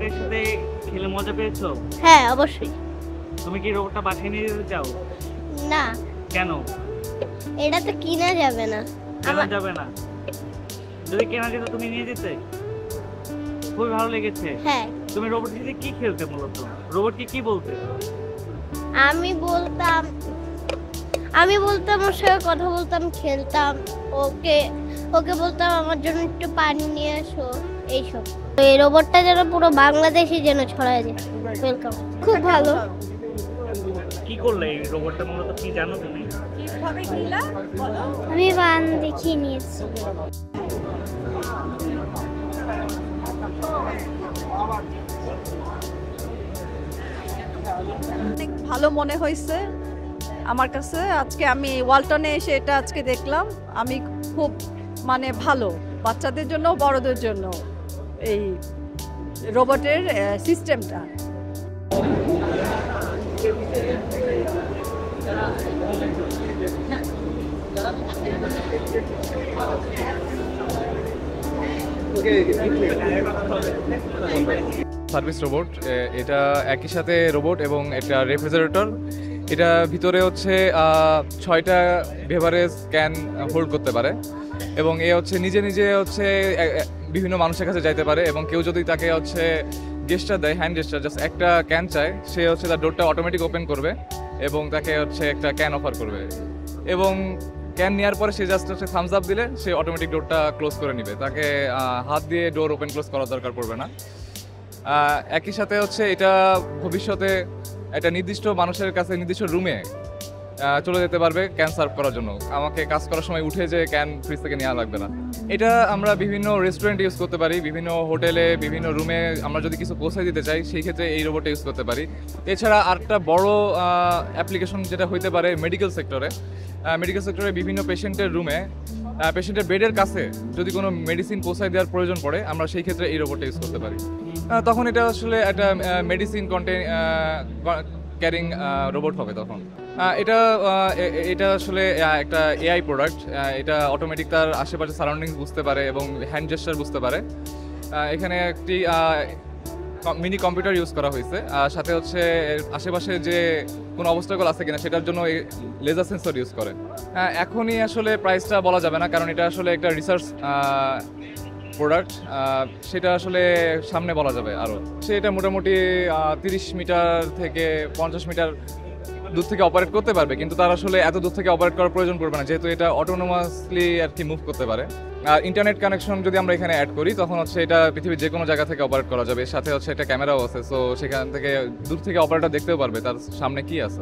রোবটের সাথে খেলে মজা পেয়েছো? হ্যাঁ অবশ্যই। তুমি কি রোবটটা বাসায় নিয়ে যেতে চাও? না, কেন? এটা তো কিনা যাবে না। কেনা যাবে না? যদি কেনা যেত তুমি নিয়ে যেতে? খুবই ভালো লেগেছে। হ্যাঁ, তুমি রোবটের সাথে কি খেলতে মূলত? রোবট কি বলতে? আমি বলতাম ওর সাথে কথা বলতাম, খেলতাম, ওকে ওকে বলতাম আমার জন্য একটু পানি নিয়ে এসো, এইসব। তো এই রোবটটা যেন পুরো বাংলাদেশে যেন ছড়ায় যায়। ওয়েলকাম, খুব ভালো। কি করলে এই রোবটটা মূলত কি জানো তুমি? আমি বান দেখিয়ে নিয়েছি। অনেক ভালো মনে হয়েছে আমার কাছে। আজকে আমি ওয়ালটনে এসে এটা আজকে দেখলাম, আমি খুব ভালো, বাচ্চাদের জন্য বড়দের জন্য এই রোবটের সিস্টেমটা। সার্ভিস রোবট, এটা একই সাথে রোবট এবং একটা রেফ্রিজারেটর। এটা ভিতরে হচ্ছে 6টা বেভারেজ ক্যান হোল্ড করতে পারে এবং এ হচ্ছে নিজে নিজে হচ্ছে বিভিন্ন মানুষের কাছে যাইতে পারে এবং কেউ যদি তাকে হচ্ছে গেস্টার দেয়, হ্যান্ড গেস্টার, জাস্ট একটা ক্যান চায়, সে হচ্ছে তার ডোরটা অটোমেটিক ওপেন করবে এবং তাকে হচ্ছে একটা ক্যান অফার করবে এবং ক্যান নেওয়ার পরে সে জাস্ট হচ্ছে থামস আপ দিলে সে অটোমেটিক ডোরটা ক্লোজ করে নেবে। তাকে হাত দিয়ে ডোর ওপেন ক্লোজ করার দরকার পড়বে না। একই সাথে হচ্ছে এটা ভবিষ্যতে একটা নির্দিষ্ট মানুষের কাছে নির্দিষ্ট রুমে চলে যেতে পারবে ক্যান সার্ভ করার জন্য। আমাকে কাজ করার সময় উঠে যে ক্যান ফ্রিজ থেকে নেওয়া লাগবে না। এটা আমরা বিভিন্ন রেস্টুরেন্টে ইউজ করতে পারি, বিভিন্ন হোটেলে, বিভিন্ন রুমে আমরা যদি কিছু পৌঁছে দিতে চাই সেই ক্ষেত্রে এই রোবটটা ইউজ করতে পারি। এছাড়া আরেকটা বড় অ্যাপ্লিকেশন যেটা হইতে পারে মেডিকেল সেক্টরে। মেডিকেল সেক্টরে বিভিন্ন পেশেন্টের রুমে, পেশেন্টের বেডের কাছে যদি কোনো মেডিসিন পৌঁছায় দেওয়ার প্রয়োজন পড়ে, আমরা সেই ক্ষেত্রে এই রোবটটা ইউজ করতে পারি। তখন এটা আসলে একটা মেডিসিন ক্যারিং রোবট হবে তখন। এটা আসলে একটা এআই প্রোডাক্ট। এটা অটোমেটিক তার আশেপাশে সারাউন্ডিংস বুঝতে পারে এবং হ্যান্ড জেস্টার বুঝতে পারে। এখানে একটি মিনি কম্পিউটার ইউজ করা হয়েছে, সাথে হচ্ছে আশেপাশে যে কোনো অবস্টাকল আছে কিনা সেটার জন্য লেজার সেন্সর ইউজ করে। এখনই আসলে প্রাইসটা বলা যাবে না, কারণ এটা আসলে একটা রিসার্চ প্রোডাক্ট, সেটা আসলে সামনে বলা যাবে আরও। সেটা মোটামুটি 30 মিটার থেকে 50 মিটার দূর থেকে অপারেট করতে পারবে, কিন্তু তার আসলে এত দূর থেকে অপারেট করার প্রয়োজন পড়বে না, যেহেতু এটা অটোনোমাসলি আর কি মুভ করতে পারে। আর ইন্টারনেট কানেকশন যদি আমরা এখানে অ্যাড করি তখন হচ্ছে এটা পৃথিবীর যে কোনো জায়গা থেকে অপারেট করা যাবে। সাথে হচ্ছে একটা ক্যামেরাও আছে, সো সেখান থেকে দূর থেকে অপারেটর দেখতেও পারবে তার সামনে কি আছে।